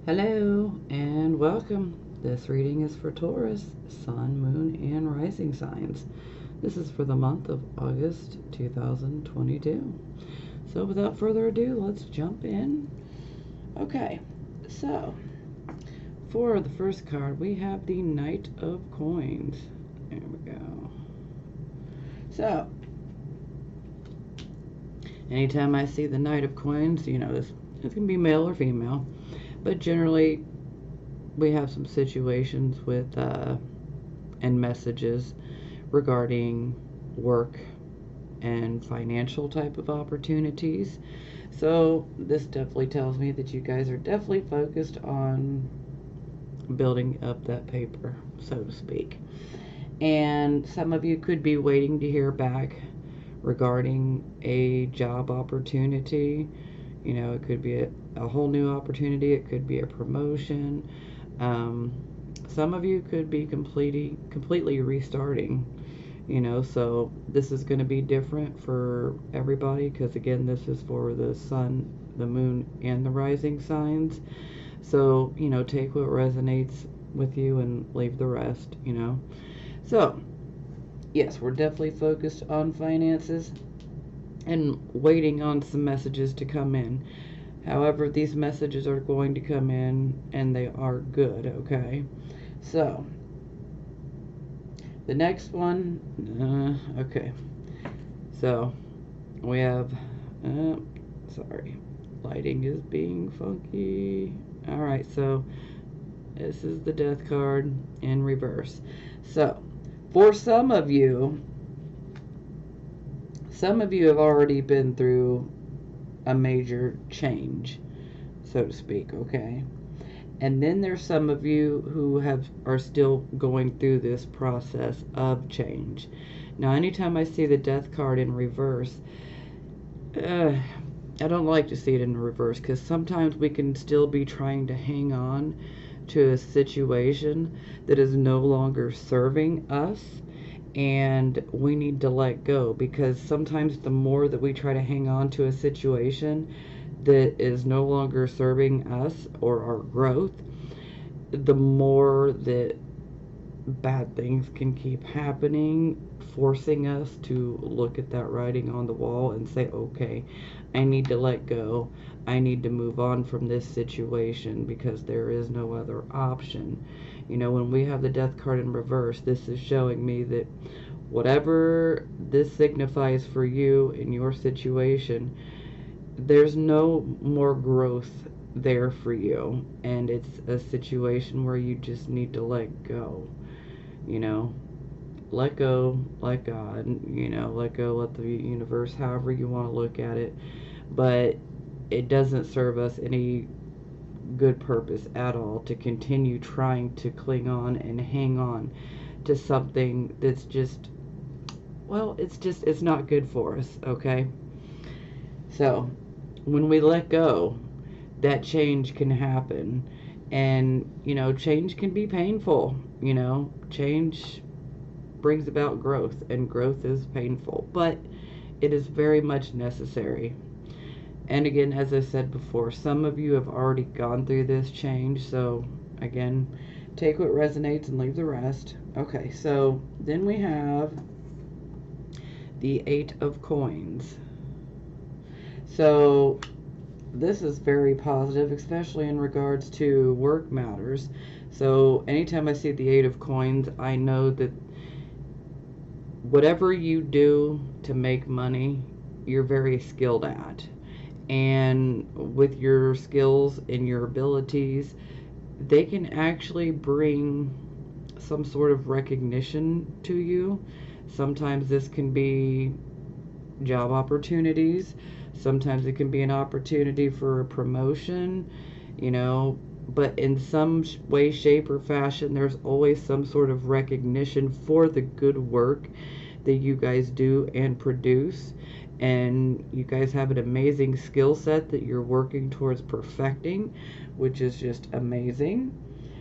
Hello and welcome. This reading is for Taurus, Sun, Moon, and Rising signs. This is for the month of August 2022. So without further ado, let's jump in. Okay, so for the first card, we have the Knight of Coins. There we go. So, anytime I see the Knight of Coins, this can be male or female. But generally, we have some situations with and messages regarding work and financial type of opportunities. So this definitely tells me that you guys are definitely focused on building up that paper, so to speak. And some of you could be waiting to hear back regarding a job opportunity. It could be a whole new opportunity. It could be a promotion. Some of you could be completely restarting. So this is going to be different for everybody because, again, this is for the sun, the moon, and the rising signs. So, take what resonates with you and leave the rest, So, yes, we're definitely focused on finances and waiting on some messages to come in. However, these messages are going to come in and they are good, okay? So, the next one, okay. So, we have, sorry, lighting is being funky. Alright, so this is the Death card in reverse. So, for some of you have already been through a major change, so to speak, okay? And then there's some of you who are still going through this process of change. Now, anytime I see the Death card in reverse, I don't like to see it in reverse because sometimes we can still be trying to hang on to a situation that is no longer serving us, and we need to let go, because sometimes the more that we try to hang on to a situation that is no longer serving us or our growth, the more that bad things can keep happening, forcing us to look at that writing on the wall and say, okay, I need to let go. I need to move on from this situation because there is no other option. When we have the Death card in reverse, this is showing me that whatever this signifies for you in your situation, there's no more growth there for you, and it's a situation where you just need to let go. Let go, let God, let go, let the universe, however you want to look at it. But it doesn't serve us any good purpose at all to continue trying to cling on and hang on to something that's just, well, it's not good for us, okay? So, when we let go, that change can happen. And, change can be painful. Change brings about growth, and growth is painful, but it is very much necessary. And again, as I said before, some of you have already gone through this change, so again, take what resonates and leave the rest. Okay, so then we have the Eight of Coins. So this is very positive, especially in regards to work matters. So anytime I see the Eight of Coins, I know that whatever you do to make money, you're very skilled at. And with your skills and your abilities, they can actually bring some sort of recognition to you. Sometimes this can be job opportunities. Sometimes it can be an opportunity for a promotion, but in some way, shape, or fashion, there's always some sort of recognition for the good work that you guys do and produce. And you guys have an amazing skill set that you're working towards perfecting, which is just amazing.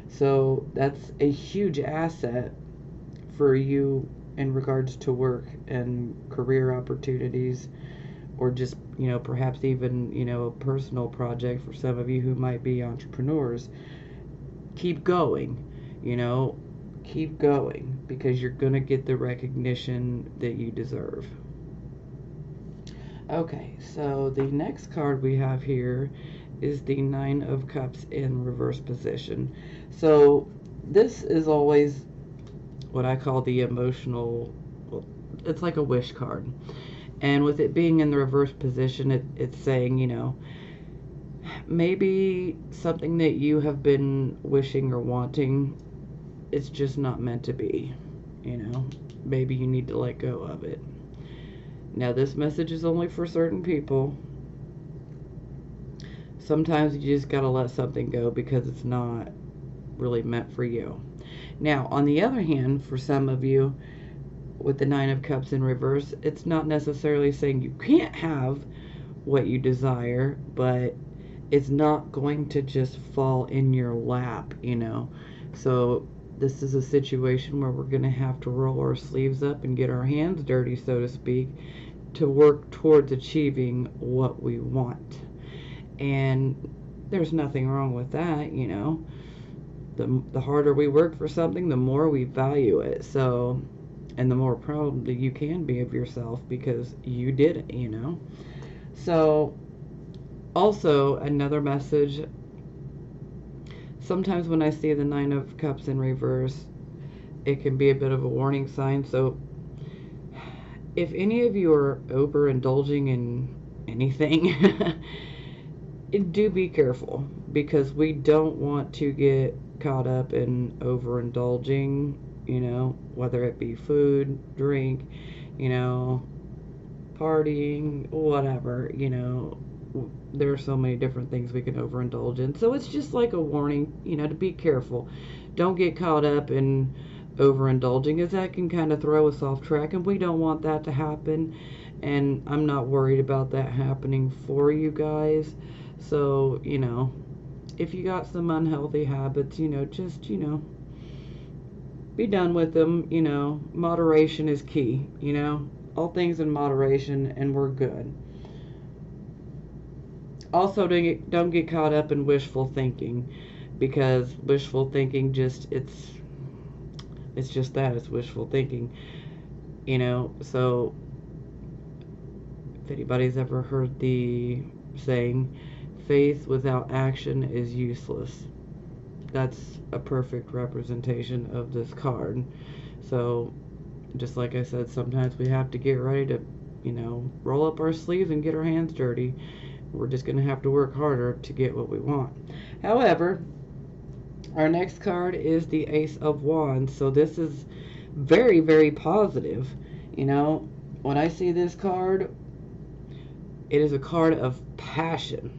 So that's a huge asset for you in regards to work and career opportunities or just, you know, perhaps even, you know, a personal project for some of you who might be entrepreneurs. Keep going, you know, keep going, because you're going to get the recognition that you deserve. Okay, so the next card we have here is the Nine of Cups in reverse position. So this is always what I call the emotional, well, it's like a wish card. And with it being in the reverse position, it's saying, you know, maybe something that you have been wishing or wanting, it's just not meant to be. You know, maybe you need to let go of it. Now, this message is only for certain people. Sometimes you just gotta let something go because it's not really meant for you. Now, on the other hand, for some of you, with the Nine of Cups in reverse, it's not necessarily saying you can't have what you desire, but it's not going to just fall in your lap, you know. So this is a situation where we're going to have to roll our sleeves up and get our hands dirty, so to speak, to work towards achieving what we want. And there's nothing wrong with that, you know. The harder we work for something, the more we value it. So, and the more proud that you can be of yourself because you did it, you know. So, also, another message, sometimes when I see the Nine of Cups in reverse, it can be a bit of a warning sign. So, if any of you are overindulging in anything, do be careful, because we don't want to get caught up in overindulging, you know, whether it be food, drink, you know, partying, whatever, you know. There are so many different things we can overindulge in. So it's just like a warning, you know, to be careful. Don't get caught up in overindulging, as that can kind of throw us off track, and we don't want that to happen. And I'm not worried about that happening for you guys. So, you know, if you got some unhealthy habits, you know, just, you know, be done with them. You know, moderation is key, you know, all things in moderation, and we're good. Also, don't get caught up in wishful thinking, because wishful thinking just, it's just that, it's wishful thinking, you know. So if anybody's ever heard the saying, faith without action is useless, that's a perfect representation of this card. So just like I said, sometimes we have to get ready to, you know, roll up our sleeves and get our hands dirty. We're just going to have to work harder to get what we want. However, our next card is the Ace of Wands. So this is very, very positive. You know, when I see this card, it is a card of passion.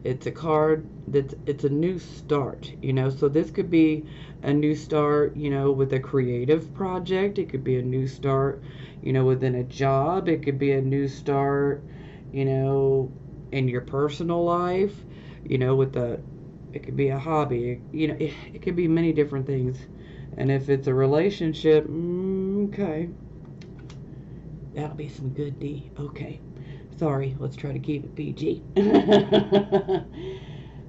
It's a card it's a new start, you know. So this could be a new start, you know, with a creative project. It could be a new start, you know, within a job. It could be a new start, you know, in your personal life, you know, it could be a hobby, you know, it could be many different things. And if it's a relationship, okay, that'll be some good D. Okay, sorry, let's try to keep it PG.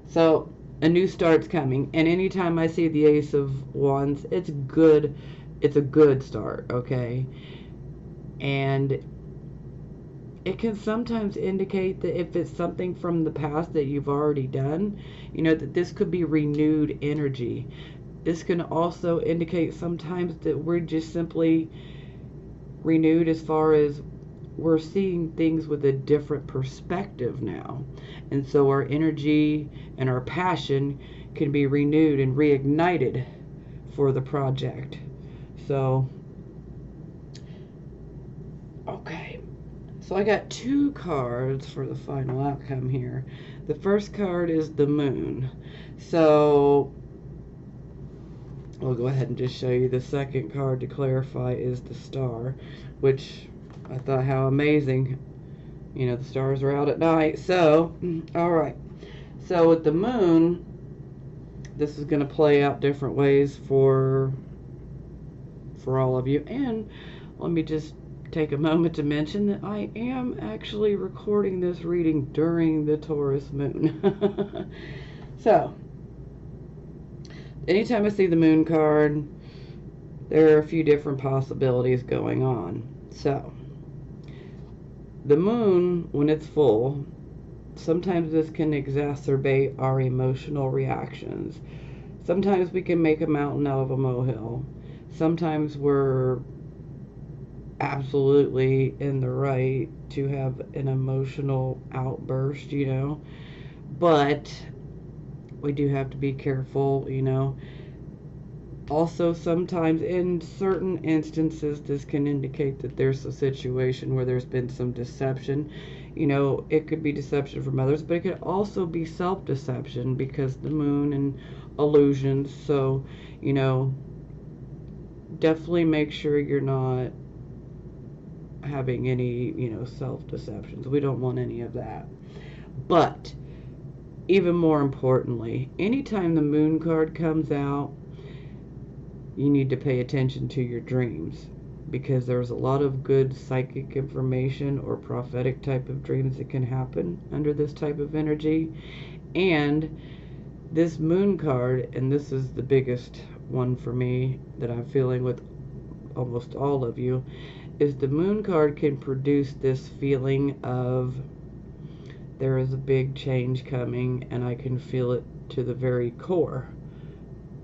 So a new start's coming, and anytime I see the Ace of Wands, it's good. It's a good start, okay? And it can sometimes indicate that if it's something from the past that you've already done, you know, that this could be renewed energy. This can also indicate sometimes that we're just simply renewed, as far as we're seeing things with a different perspective now. And so our energy and our passion can be renewed and reignited for the project. So, okay. So I got two cards for the final outcome here. The first card is the Moon. So I'll go ahead and just show you. The second card to clarify is the Star, which I thought, how amazing. You know, the stars are out at night. So, alright. So with the Moon, this is going to play out different ways for all of you. And let me just take a moment to mention that I am actually recording this reading during the Taurus moon. So, anytime I see the moon card, there are a few different possibilities going on. So, the moon, when it's full, sometimes this can exacerbate our emotional reactions. Sometimes we can make a mountain out of a molehill. Sometimes we're absolutely in the right to have an emotional outburst, but we do have to be careful. Also, sometimes in certain instances, this can indicate that there's a situation where there's been some deception. It could be deception from others, but it could also be self-deception because the moon and illusions. So, definitely make sure you're not having any, self-deceptions. We don't want any of that. But even more importantly, anytime the moon card comes out, you need to pay attention to your dreams, because there's a lot of good psychic information or prophetic type of dreams that can happen under this type of energy. And this moon card, and this is the biggest one for me that I'm feeling with almost all of you, is the moon card can produce this feeling of there is a big change coming, and I can feel it to the very core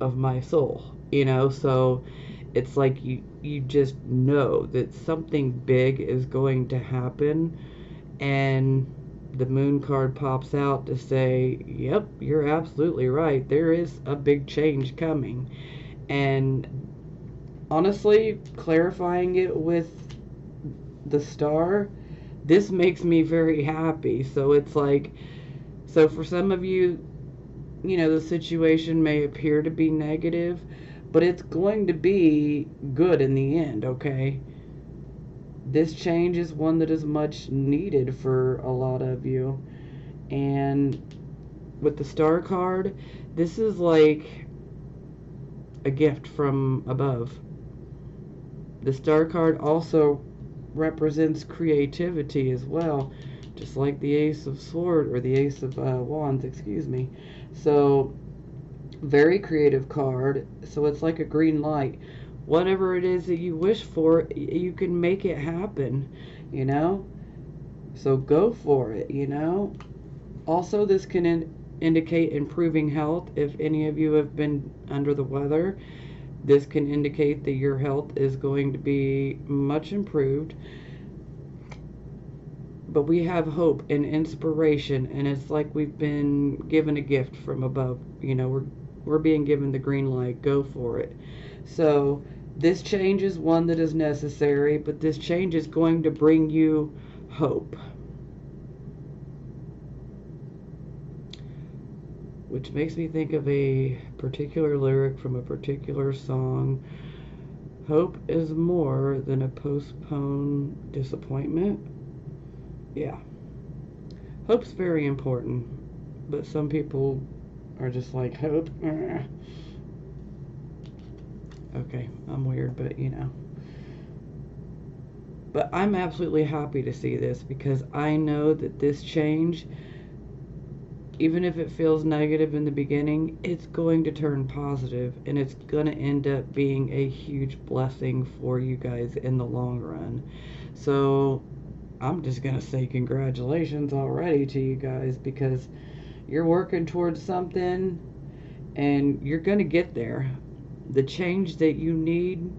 of my soul. So it's like you just know that something big is going to happen, and the moon card pops out to say, yep, you're absolutely right, there is a big change coming. And honestly, clarifying it with the star, this makes me very happy. So it's like, so for some of you, the situation may appear to be negative, but it's going to be good in the end, okay? This change is one that is much needed for a lot of you. And with the star card, this is like a gift from above. The star card also represents creativity as well, just like the Ace of Swords, or the Ace of Wands, excuse me. So, very creative card. So it's like a green light. Whatever it is that you wish for, you can make it happen, So go for it. Also, this can indicate improving health. If any of you have been under the weather, this can indicate that your health is going to be much improved. But we have hope and inspiration, and it's like we've been given a gift from above. We're being given the green light. Go for it. So this change is one that is necessary, but this change is going to bring you hope. Which makes me think of a particular lyric from a particular song. Hope is more than a postponed disappointment. Yeah. Hope's very important, but some people are just like, hope? Okay, I'm weird, but But I'm absolutely happy to see this, because I know that this change, even if it feels negative in the beginning, it's going to turn positive, and it's going to end up being a huge blessing for you guys in the long run. So I'm just going to say congratulations already to you guys, because you're working towards something, and you're going to get there. The change that you need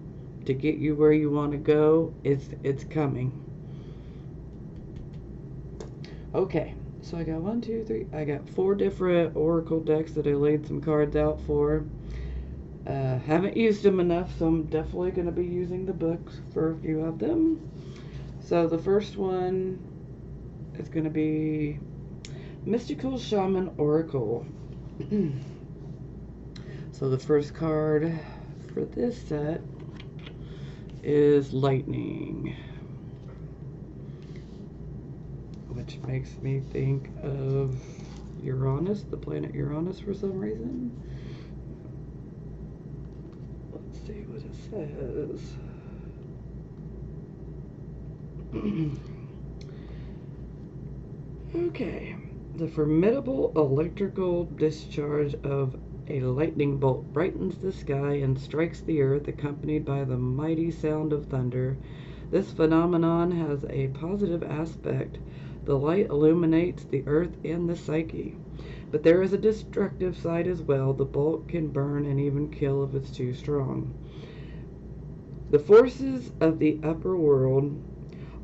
to get you where you want to go, it's coming. Okay, so I got 1, 2, 3. I got 4 different oracle decks that I laid some cards out for. Haven't used them enough, so I'm definitely going to be using the books for a few of them. So the first one is going to be Mystical Shaman Oracle. So the first card for this set is Lightning, which makes me think of Uranus, the planet Uranus, for some reason. Let's see what it says. Okay. The formidable electrical discharge of a lightning bolt brightens the sky and strikes the earth, accompanied by the mighty sound of thunder. This phenomenon has a positive aspect. The light illuminates the earth and the psyche. But there is a destructive side as well. The bolt can burn and even kill if it's too strong. The forces of the upper world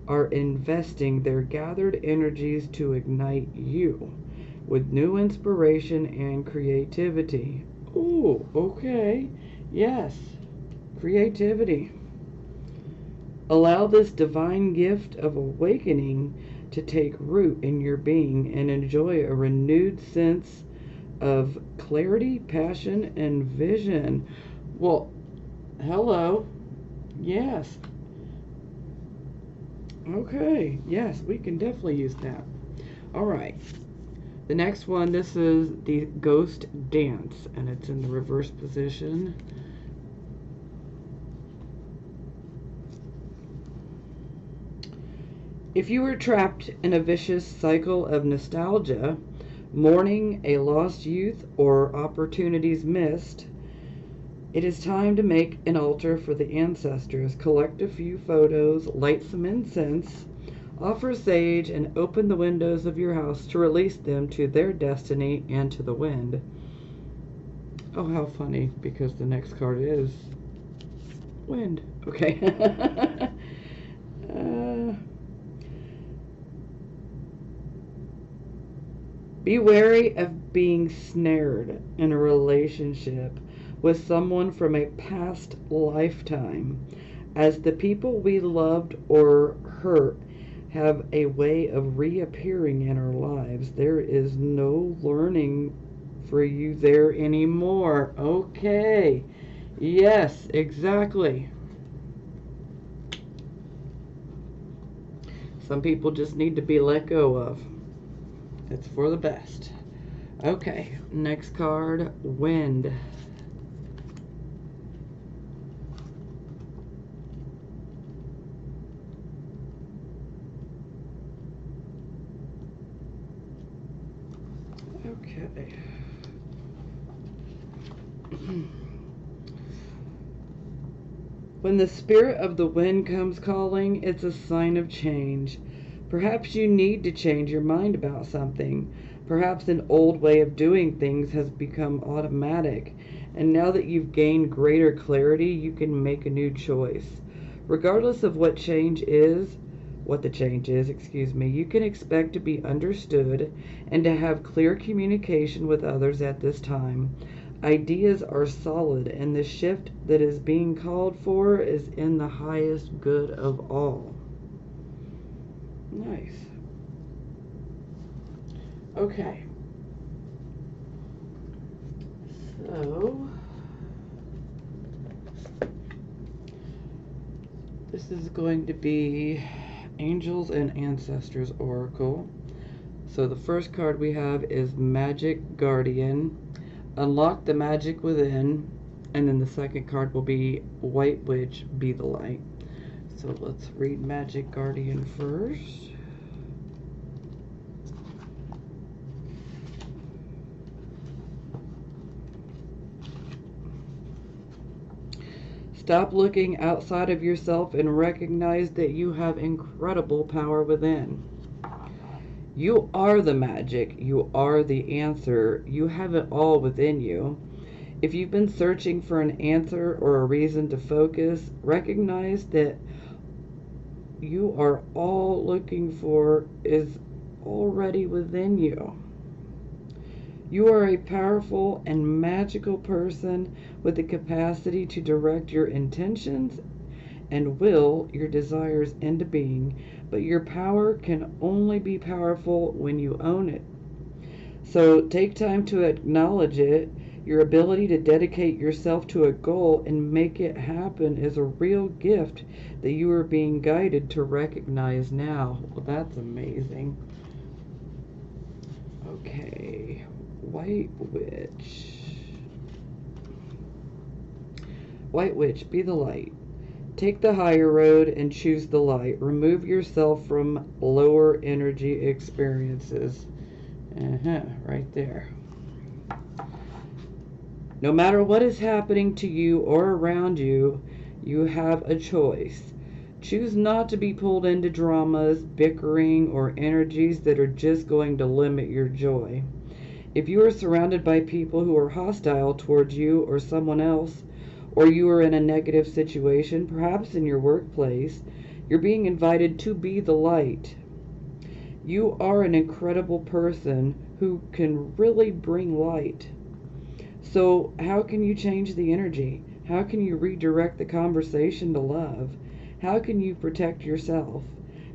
are investing their gathered energies to ignite you with new inspiration and creativity. Ooh, okay. Yes, creativity. Allow this divine gift of awakening to take root in your being and enjoy a renewed sense of clarity, passion, and vision. Well, hello. Yes. Okay. Yes, we can definitely use that. All right. The next one, this is the Ghost Dance, and it's in the reverse position. If you were trapped in a vicious cycle of nostalgia, mourning a lost youth, or opportunities missed, it is time to make an altar for the ancestors. Collect a few photos, light some incense, offer sage, and open the windows of your house to release them to their destiny and to the wind. Oh, how funny, because the next card is wind. Okay. Be wary of being snared in a relationship with someone from a past lifetime, as the people we loved or hurt have a way of reappearing in our lives. There is no learning for you there anymore. Okay. Yes, exactly. Some people just need to be let go of. It's for the best. Okay, next card, Wind. Okay. When the spirit of the wind comes calling, it's a sign of change. Perhaps you need to change your mind about something. Perhaps an old way of doing things has become automatic, and now that you've gained greater clarity, you can make a new choice. Regardless of what the change is, you can expect to be understood and to have clear communication with others at this time. Ideas are solid, and the shift that is being called for is in the highest good of all. Nice. Okay. So, this is going to be Angels and Ancestors Oracle. So the first card we have is Magic Guardian. Unlock the magic within. And then the second card will be White Witch, Be the Light. So let's read Magic Guardian first. Stop looking outside of yourself and recognize that you have incredible power within. You are the magic. You are the answer. You have it all within you. If you've been searching for an answer or a reason to focus, recognize that you are all looking for is already within you. You are a powerful and magical person with the capacity to direct your intentions and will your desires into being, but your power can only be powerful when you own it. So take time to acknowledge it. Your ability to dedicate yourself to a goal and make it happen is a real gift that you are being guided to recognize now. Well, that's amazing. Okay, White Witch. White Witch, be the light. Take the higher road and choose the light. Remove yourself from lower energy experiences. Right there. No matter what is happening to you or around you, you have a choice. Choose not to be pulled into dramas, bickering, or energies that are just going to limit your joy. If you are surrounded by people who are hostile towards you or someone else, or you are in a negative situation, perhaps in your workplace, you're being invited to be the light. You are an incredible person who can really bring light. So, how can you change the energy? How can you redirect the conversation to love? How can you protect yourself?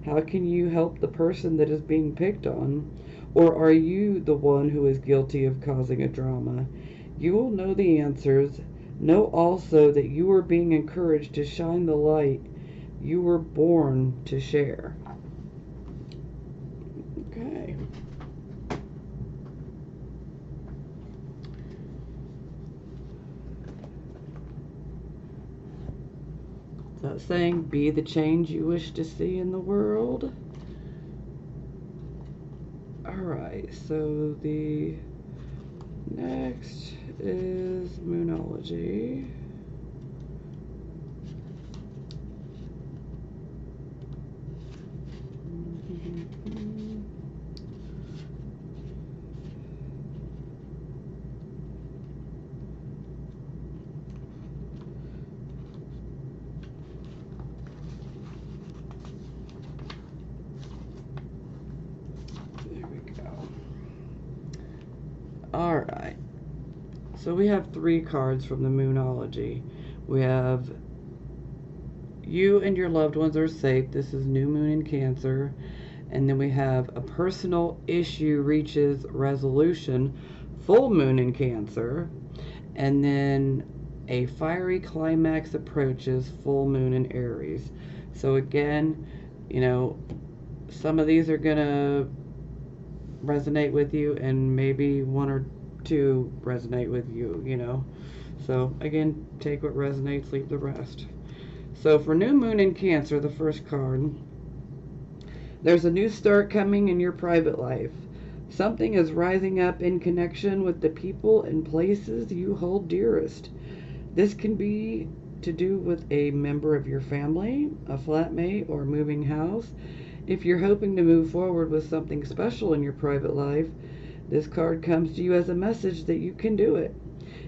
How can you help the person that is being picked on? Or are you the one who is guilty of causing a drama? You will know the answers. Know also that you are being encouraged to shine the light you were born to share. Okay. That saying, be the change you wish to see in the world. Alright, so the next is Moonology. Alright, so we have 3 cards from the Moonology. We have you and your loved ones are safe. This is new moon in Cancer. And then we have a personal issue reaches resolution, full moon in Cancer. And then a fiery climax approaches, full moon in Aries. So again, you know, some of these are going to resonate with you, and maybe 1 or 2 resonate with you, you know. So again, take what resonates, leave the rest. So for new moon in Cancer, the first card, there's a new start coming in your private life. Something is rising up in connection with the people and places you hold dearest. This can be to do with a member of your family, a flatmate, or moving house. If you're hoping to move forward with something special in your private life, this card comes to you as a message that you can do it.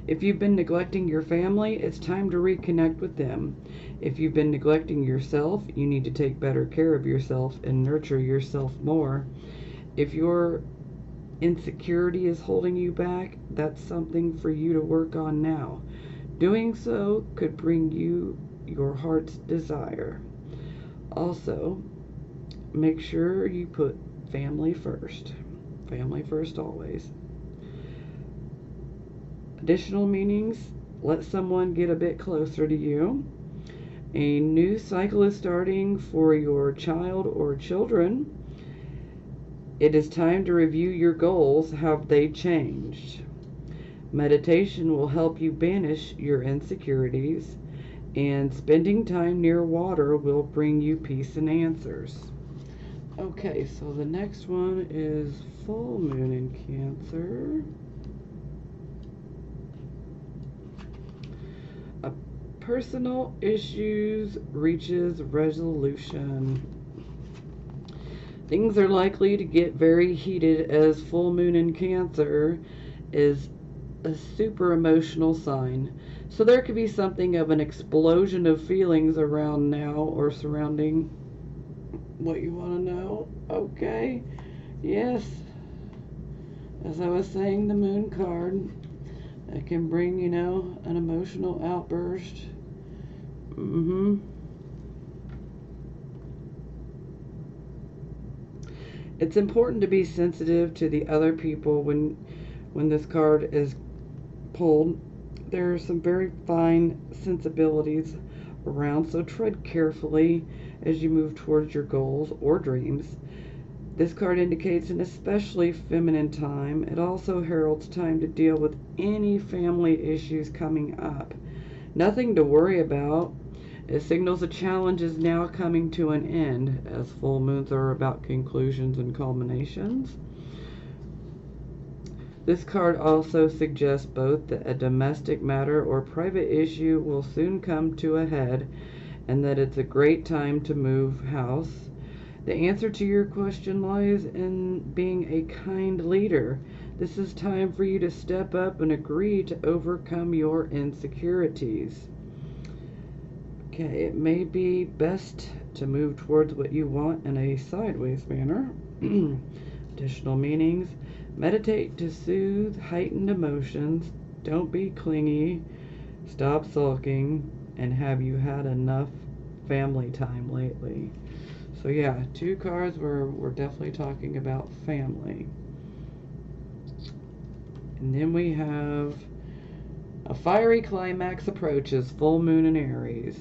If you've been neglecting your family, it's time to reconnect with them. If you've been neglecting yourself, you need to take better care of yourself and nurture yourself more. If your insecurity is holding you back, that's something for you to work on now. Doing so could bring you your heart's desire. Also, make sure you put family first. Family first always. Additional meanings, let someone get a bit closer to you. A new cycle is starting for your child or children. It is time to review your goals. Have they changed? Meditation will help you banish your insecurities, and spending time near water will bring you peace and answers. Okay, so the next one is full moon in Cancer. Personal issues reaches resolution. Things are likely to get very heated as full moon in Cancer is a super emotional sign. So there could be something of an explosion of feelings around now or surrounding what you want to know. Okay. Yes. As I was saying, the moon card, it can bring, you know, an emotional outburst. It's important to be sensitive to the other people when this card is pulled. There are some very fine sensibilities around, so tread carefully as you move towards your goals or dreams. This card indicates an especially feminine time. It also heralds time to deal with any family issues coming up. Nothing to worry about. It signals a challenge is now coming to an end, as full moons are about conclusions and culminations. This card also suggests both that a domestic matter or private issue will soon come to a head and that it's a great time to move house. The answer to your question lies in being a kind leader. This is time for you to step up and agree to overcome your insecurities. Okay, it may be best to move towards what you want in a sideways manner. Additional meanings. Meditate to soothe heightened emotions. Don't be clingy. Stop sulking. And have you had enough family time lately? So yeah, 2 cards where we're definitely talking about family. And then we have a fiery climax approaches, full moon in Aries.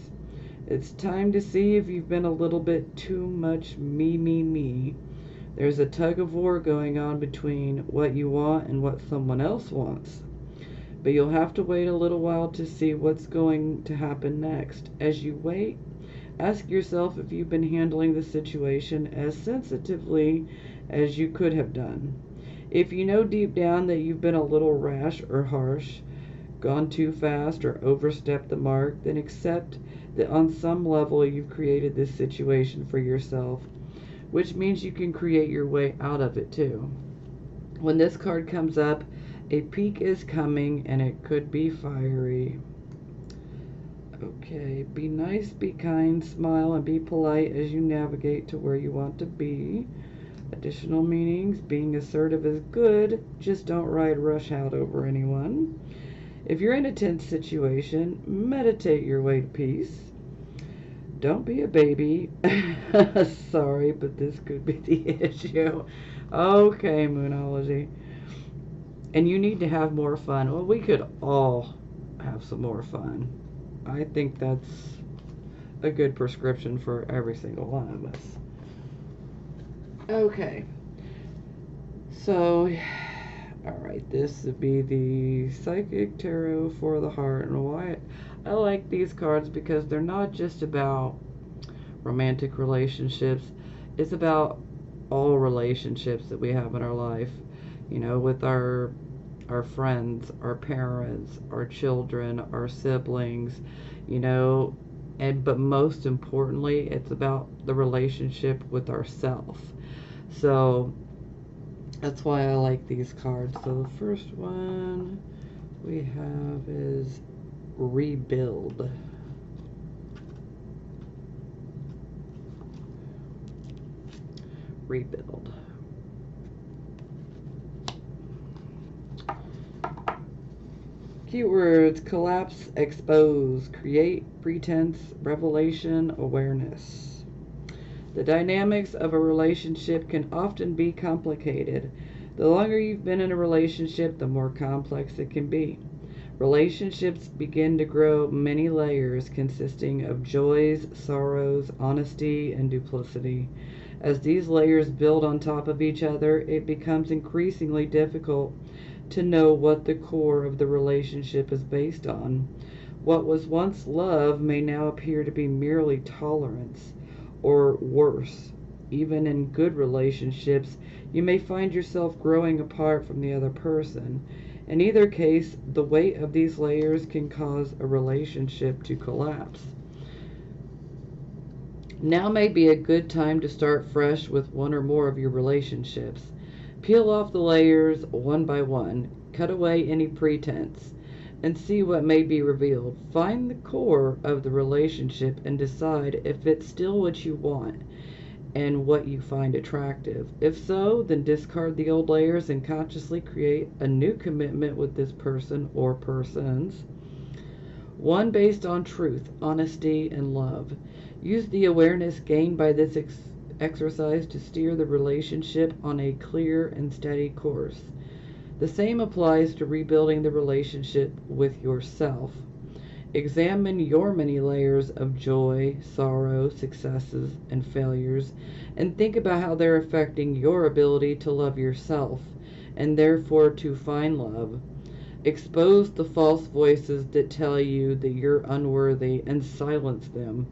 It's time to see if you've been a little bit too much me. There's a tug of war going on between what you want and what someone else wants. But you'll have to wait a little while to see what's going to happen next. As you wait, ask yourself if you've been handling the situation as sensitively as you could have done. If you know deep down that you've been a little rash or harsh, gone too fast or overstepped the mark, then accept that on some level you've created this situation for yourself, which means you can create your way out of it too. When this card comes up, a peak is coming and it could be fiery. Okay, be nice, be kind, smile, and be polite as you navigate to where you want to be. Additional meanings, being assertive is good, just don't ride rush out over anyone. If you're in a tense situation, meditate your way to peace. Don't be a baby. Sorry, but this could be the issue. Okay, Moonology. And you need to have more fun. Well, we could all have some more fun. I think that's a good prescription for every single one of us. Okay. So, alright, this would be the Psychic Tarot for the Heart. And why I like these cards, because they're not just about romantic relationships. It's about all relationships that we have in our life. You know, with our friends, our parents, our children, our siblings, you know, but most importantly, it's about the relationship with ourselves. So that's why I like these cards. So the first one we have is Rebuild. Rebuild. Keywords: collapse, expose, create, pretense, revelation, awareness. The dynamics of a relationship can often be complicated. The longer you've been in a relationship, the more complex it can be. Relationships begin to grow many layers consisting of joys, sorrows, honesty, and duplicity. As these layers build on top of each other, it becomes increasingly difficult to know what the core of the relationship is based on. What was once love may now appear to be merely tolerance, or worse. Even in good relationships, you may find yourself growing apart from the other person. In either case, the weight of these layers can cause a relationship to collapse. Now may be a good time to start fresh with one or more of your relationships. Peel off the layers one by one, cut away any pretense, and see what may be revealed. Find the core of the relationship and decide if it's still what you want and what you find attractive. If so, then discard the old layers and consciously create a new commitment with this person or persons. One based on truth, honesty, and love. Use the awareness gained by this exercise to steer the relationship on a clear and steady course. The same applies to rebuilding the relationship with yourself. Examine your many layers of joy, sorrow, successes, and failures, and think about how they're affecting your ability to love yourself, and therefore to find love. Expose the false voices that tell you that you're unworthy and silence them.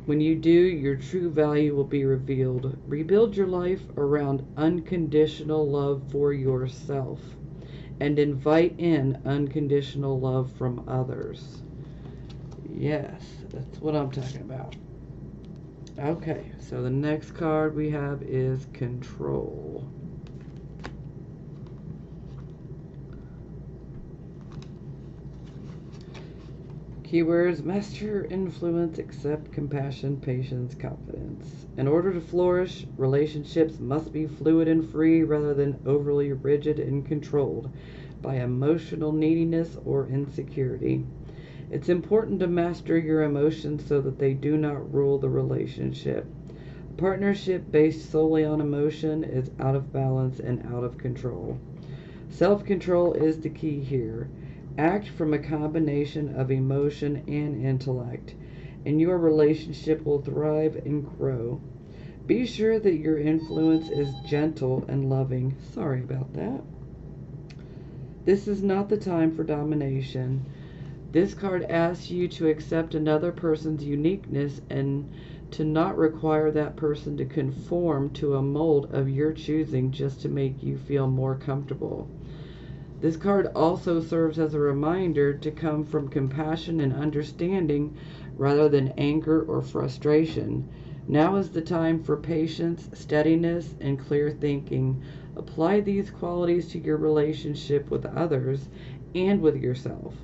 When you do, your true value will be revealed. Rebuild your life around unconditional love for yourself and invite in unconditional love from others. Yes, that's what I'm talking about. Okay, so the next card we have is Control. Keywords: master, influence, accept, compassion, patience, confidence. In order to flourish, relationships must be fluid and free rather than overly rigid and controlled by emotional neediness or insecurity. It's important to master your emotions so that they do not rule the relationship. A partnership based solely on emotion is out of balance and out of control. Self-control is the key here. Act from a combination of emotion and intellect, and your relationship will thrive and grow. Be sure that your influence is gentle and loving. Sorry about that. This is not the time for domination. This card asks you to accept another person's uniqueness and to not require that person to conform to a mold of your choosing just to make you feel more comfortable. This card also serves as a reminder to come from compassion and understanding rather than anger or frustration. Now is the time for patience, steadiness, and clear thinking. Apply these qualities to your relationship with others and with yourself.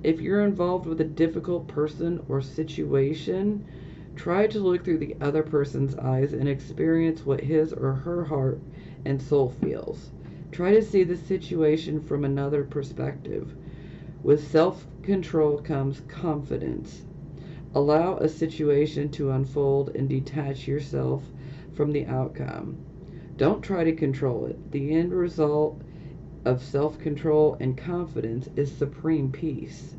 If you're involved with a difficult person or situation, try to look through the other person's eyes and experience what his or her heart and soul feels. Try to see the situation from another perspective. With self-control comes confidence. Allow a situation to unfold and detach yourself from the outcome. Don't try to control it. The end result of self-control and confidence is supreme peace.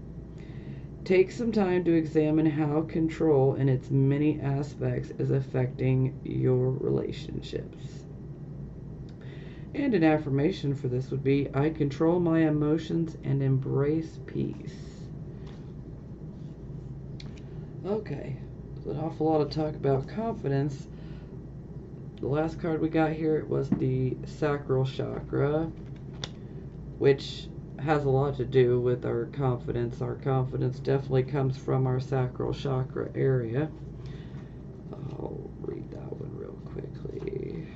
Take some time to examine how control in its many aspects is affecting your relationships. And an affirmation for this would be, I control my emotions and embrace peace. Okay, there's an awful lot of talk about confidence. The last card we got here was the sacral chakra, which has a lot to do with our confidence. Our confidence definitely comes from our sacral chakra area. I'll read that one real quickly.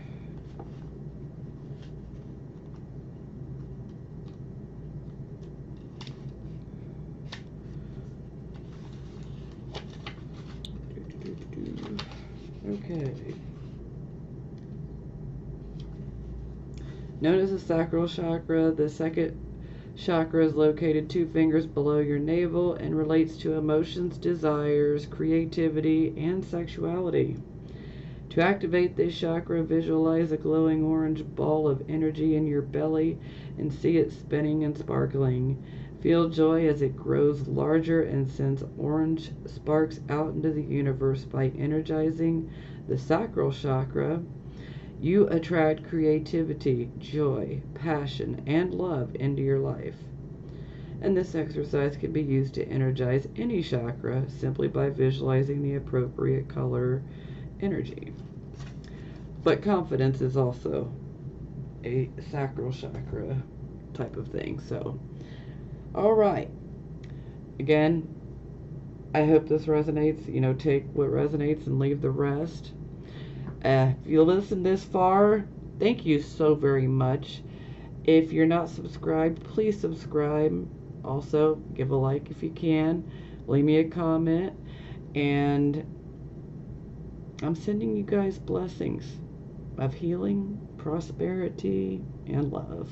Okay. Known as the sacral chakra, the second chakra is located 2 fingers below your navel and relates to emotions, desires, creativity, and sexuality. To activate this chakra, visualize a glowing orange ball of energy in your belly and see it spinning and sparkling. Feel joy as it grows larger and sends orange sparks out into the universe. By energizing the sacral chakra, you attract creativity, joy, passion, and love into your life. And this exercise can be used to energize any chakra simply by visualizing the appropriate color energy. But confidence is also a sacral chakra type of thing. So, all right. Again, I hope this resonates. Take what resonates and leave the rest. If you listen this far, thank you so very much. If you're not subscribed, please subscribe. Also, give a like if you can. Leave me a comment. And I'm sending you guys blessings of healing, prosperity, and love.